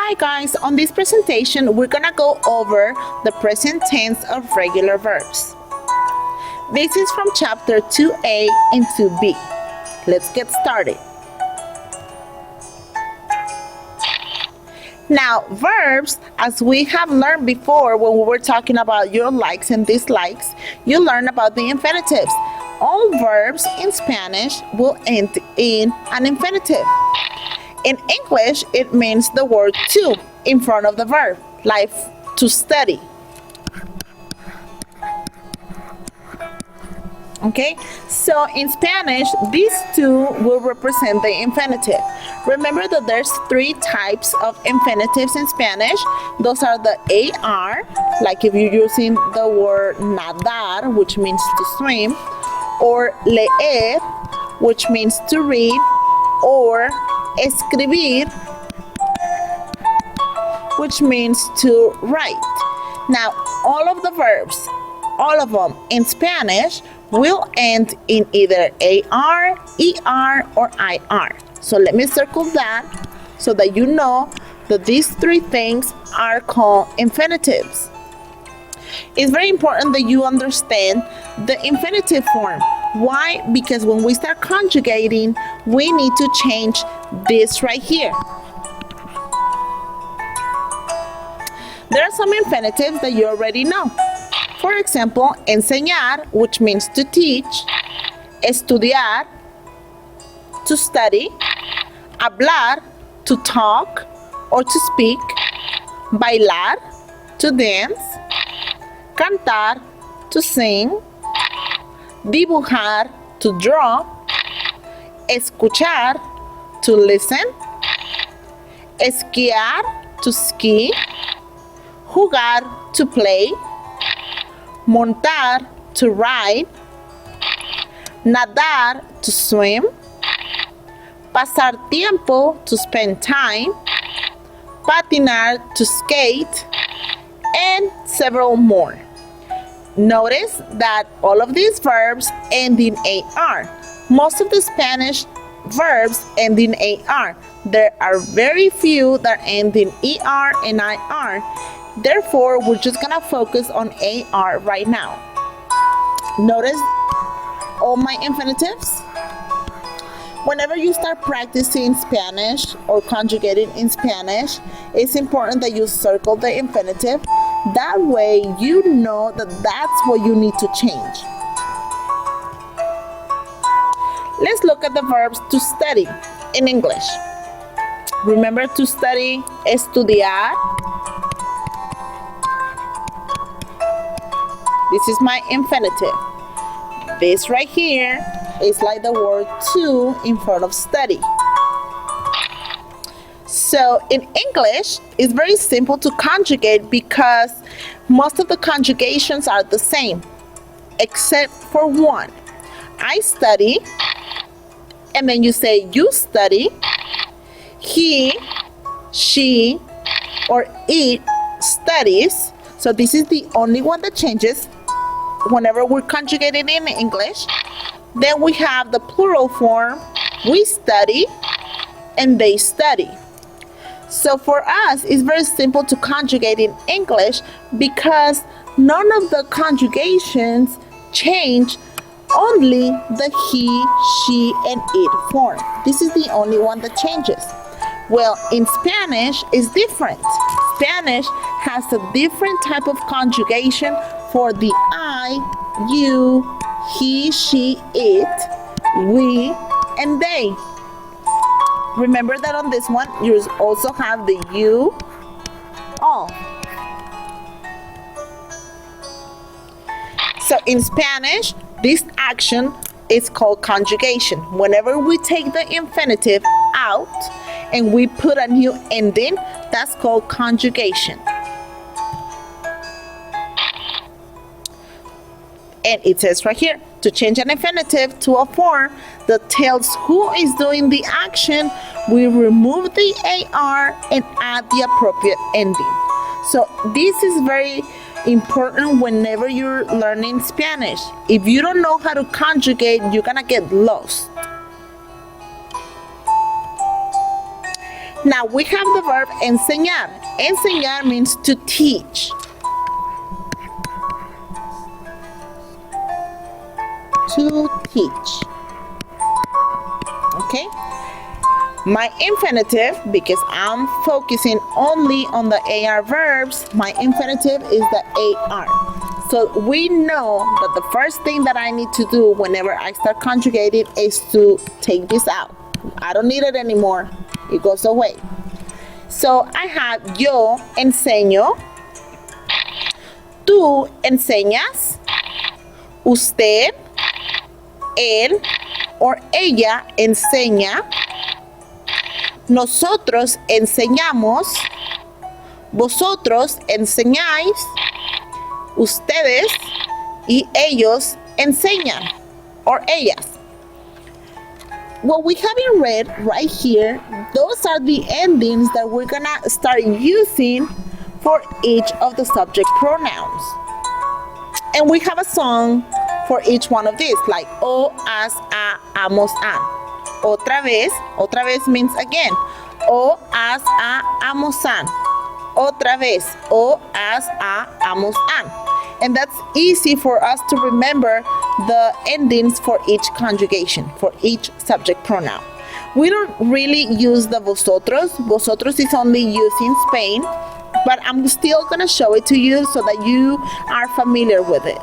Hi guys, on this presentation we're gonna go over the present tense of regular verbs. This is from chapter 2A and 2B. Let's get started. Now, verbs, as we have learned before when we were talking about your likes and dislikes, you learn about the infinitives. All verbs in Spanish will end in an infinitive. In English, it means the word to in front of the verb, like to study. Okay, so in Spanish, these two will represent the infinitive. Remember that there's three types of infinitives in Spanish. Those are the AR, like if you're using the word nadar, which means to swim, or leer, which means to read, or escribir, which means to write. Now, all of the verbs, all of them in Spanish will end in either AR, ER, or IR. So let me circle that so that you know that these three things are called infinitives. It's very important that you understand the infinitive form. Why? Because when we start conjugating, we need to change this right here. There are some infinitives that you already know. For example, enseñar, which means to teach, estudiar, to study, hablar, to talk or to speak, bailar, to dance, cantar, to sing, dibujar, to draw, escuchar, to listen, esquiar, to ski, jugar, to play, montar, to ride, nadar, to swim, pasar tiempo, to spend time, patinar, to skate, and several more. Notice that all of these verbs end in AR. Most of the Spanish verbs end in AR. There are very few that end in ER and IR. Therefore, we're just gonna focus on AR right now. Notice all my infinitives. Whenever you start practicing Spanish or conjugating in Spanish, it's important that you circle the infinitive. That way you know that that's what you need to change. Let's look at the verbs to study in English. Remember to study, estudiar. This is my infinitive. This right here is like the word to in front of study. So in English, it's very simple to conjugate because most of the conjugations are the same, except for one. I study, and then you say you study. He, she, or it studies. So this is the only one that changes whenever we're conjugating in English. Then we have the plural form, we study, and they study. So for us, it's very simple to conjugate in English because none of the conjugations change, only the he, she, and it form. This is the only one that changes. Well, in Spanish, it's different. Spanish has a different type of conjugation for the I, you, he, she, it, we, and they. Remember that on this one, you also have the you, all. So in Spanish, this action is called conjugation. Whenever we take the infinitive out and we put a new ending, that's called conjugation. And it says right here, to change an infinitive to a form that tells who is doing the action, we remove the AR and add the appropriate ending. So this is very important whenever you're learning Spanish. If you don't know how to conjugate, you're gonna get lost. Now we have the verb enseñar. Enseñar means to teach. To teach. Okay? My infinitive, because I'm focusing only on the AR verbs, my infinitive is the AR. So we know that the first thing that I need to do whenever I start conjugating is to take this out. I don't need it anymore. It goes away. So I have yo enseño, tú enseñas, usted, él or ella enseña, nosotros enseñamos, vosotros enseñáis, ustedes y ellos enseñan, or ellas. What we haven't read right here, those are the endings that we're gonna start using for each of the subject pronouns. And we have a song for each one of these, like o, as, a, amos, an. Otra vez means again. O, as, a, amos, an. Otra vez. O, as, a, amos, an. And that's easy for us to remember the endings for each conjugation, for each subject pronoun. We don't really use the vosotros. Vosotros is only used in Spain, but I'm still going to show it to you so that you are familiar with it.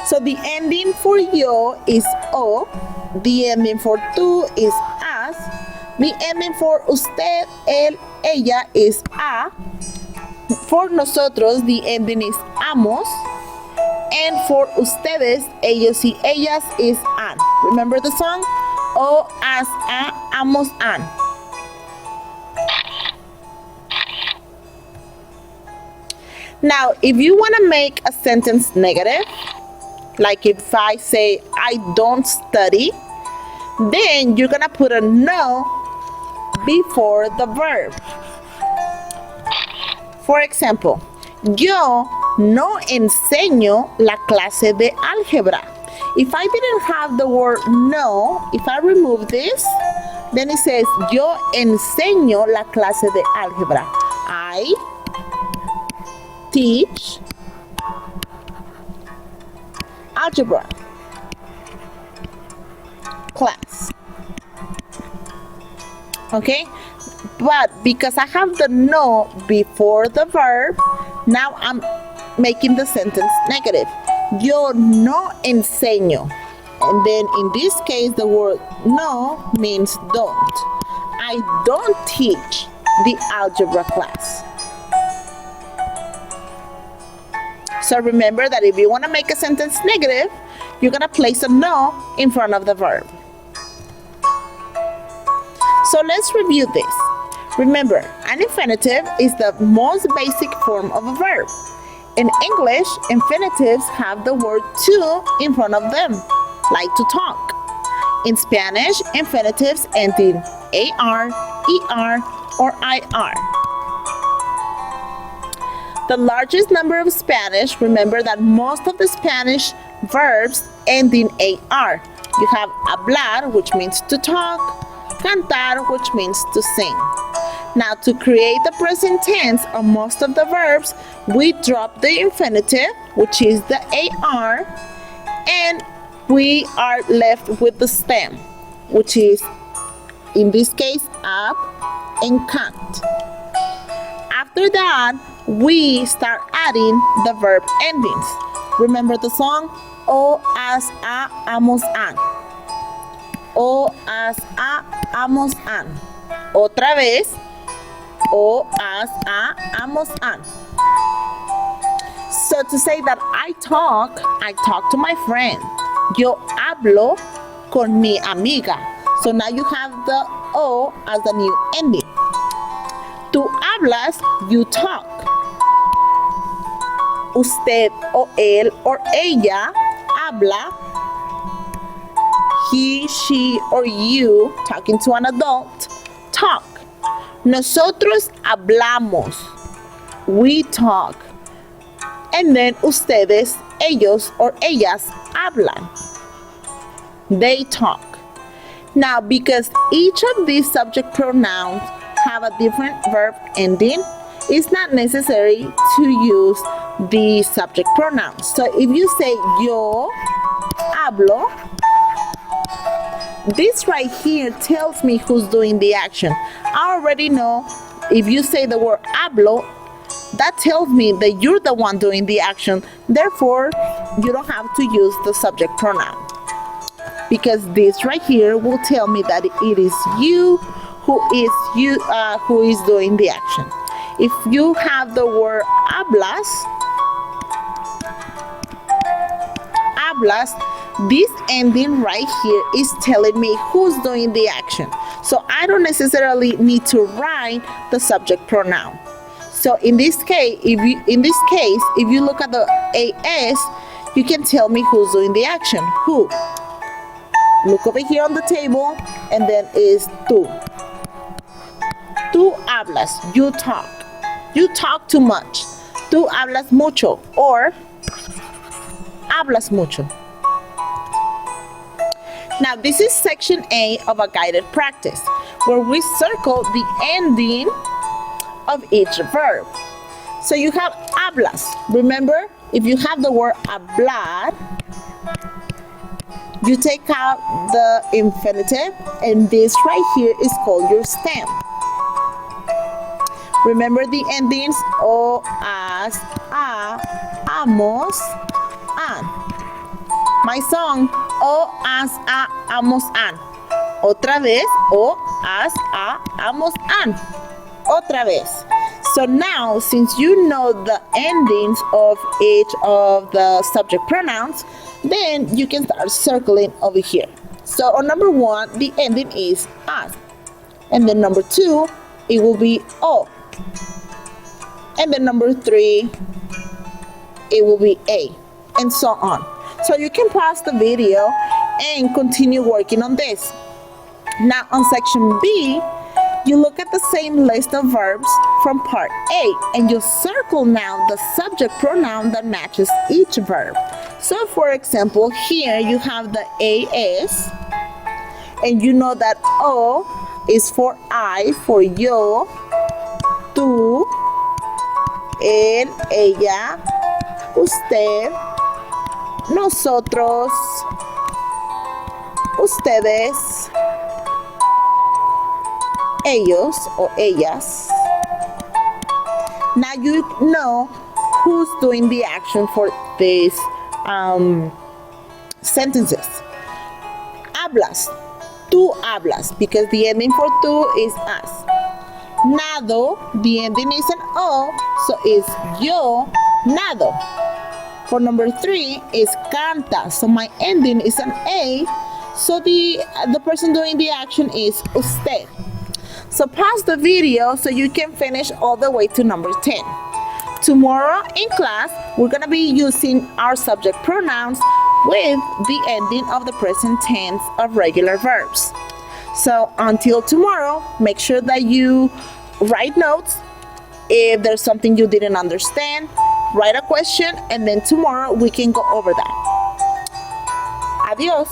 So the ending for yo is o, the ending for tú is as, the ending for usted, él, ella is a, for nosotros the ending is amos, and for ustedes, ellos y ellas is an. Remember the song? O, as, a, amos, an. Now, if you want to make a sentence negative, like if I say, I don't study, then you're going to put a no before the verb. For example, yo no enseño la clase de álgebra. If I didn't have the word no, if I remove this, then it says, yo enseño la clase de álgebra. I teach algebra class. Okay? But because I have the no before the verb, now I'm making the sentence negative. Yo no enseño. And then in this case, the word no means don't. I don't teach the algebra class. So remember that if you want to make a sentence negative, you're going to place a no in front of the verb. So let's review this. Remember, an infinitive is the most basic form of a verb. In English, infinitives have the word to in front of them, like to talk. In Spanish, infinitives end in AR, ER, or IR. The largest number of Spanish, remember that most of the Spanish verbs end in AR. You have hablar, which means to talk, cantar, which means to sing. Now, to create the present tense of most of the verbs, we drop the infinitive, which is the AR, and we are left with the stem, which is, in this case, up and can't. After that, we start adding the verb endings. Remember the song? O, as, a, amos, an. O, as, a, amos, an. Otra vez. O, as, a, amos, an. So to say that I talk to my friend. Yo hablo con mi amiga. So now you have the O as the new ending. Tú hablas, you talk. Usted o él or ella habla. He, she, or you, talking to an adult, talk. Nosotros hablamos. We talk. And then ustedes, ellos, or ellas hablan. They talk. Now, because each of these subject pronouns have a different verb ending, it's not necessary to use the subject pronoun. So if you say yo hablo, this right here tells me who's doing the action. I already know if you say the word hablo, that tells me that you're the one doing the action. Therefore, you don't have to use the subject pronoun, because this right here will tell me that it is you who is doing the action. If you have the word hablas, this ending right here is telling me who's doing the action. So I don't necessarily need to write the subject pronoun. So in this case, if you look at the AS, you can tell me who's doing the action. Who? Look over here on the table, and then is tú. Tú hablas, you talk. You talk too much. Tú hablas mucho, or hablas mucho. Now this is section A of a guided practice, where we circle the ending of each verb. So you have hablas. Remember, if you have the word hablar, you take out the infinitive, and this right here is called your stem. Remember the endings o, as, a, amos, an. My song, o, as, a, amos, an. Otra vez, o, as, a, amos, an. Otra vez. So now, since you know the endings of each of the subject pronouns, then you can start circling over here. So on number 1, the ending is as. And then number 2, it will be o. And then number 3, it will be a. And so on. So you can pause the video and continue working on this. Now on section B, you look at the same list of verbs from part A, and you circle now the subject pronoun that matches each verb. So for example, here you have the AS, and you know that O is for I, for yo, tú, él, ella, usted, nosotros, ustedes, ellos or ellas. Now you know who's doing the action for these sentences. Hablas. Tú hablas, because the ending for tú is as. Nado, the ending is an o, so it's yo nado. For number 3 is canta, so my ending is an a, so the person doing the action is usted. So pause the video so you can finish all the way to number 10. Tomorrow in class, we're going to be using our subject pronouns with the ending of the present tense of regular verbs. So until tomorrow, make sure that you write notes. If there's something you didn't understand, write a question, and then tomorrow we can go over that. Adios.